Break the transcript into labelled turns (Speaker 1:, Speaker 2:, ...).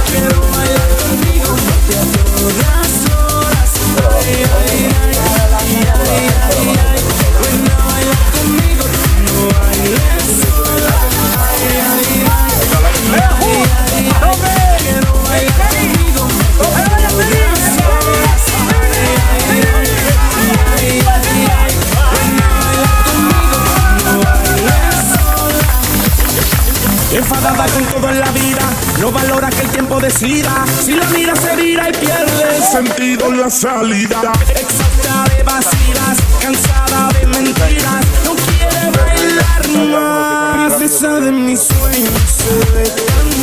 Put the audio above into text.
Speaker 1: quiero bailar contigo a todas horas. Ven a bailar conmigo, no bailes sola. Quiero bailar contigo a todas horas. Enfadada con todo en la vida, no valora que el tiempo decida. Si la mira se vira y pierde el sentido en la salida. Exhausta de vacilas, cansada de mentiras, no quiere bailar más. Esa de mis sueños se ve tan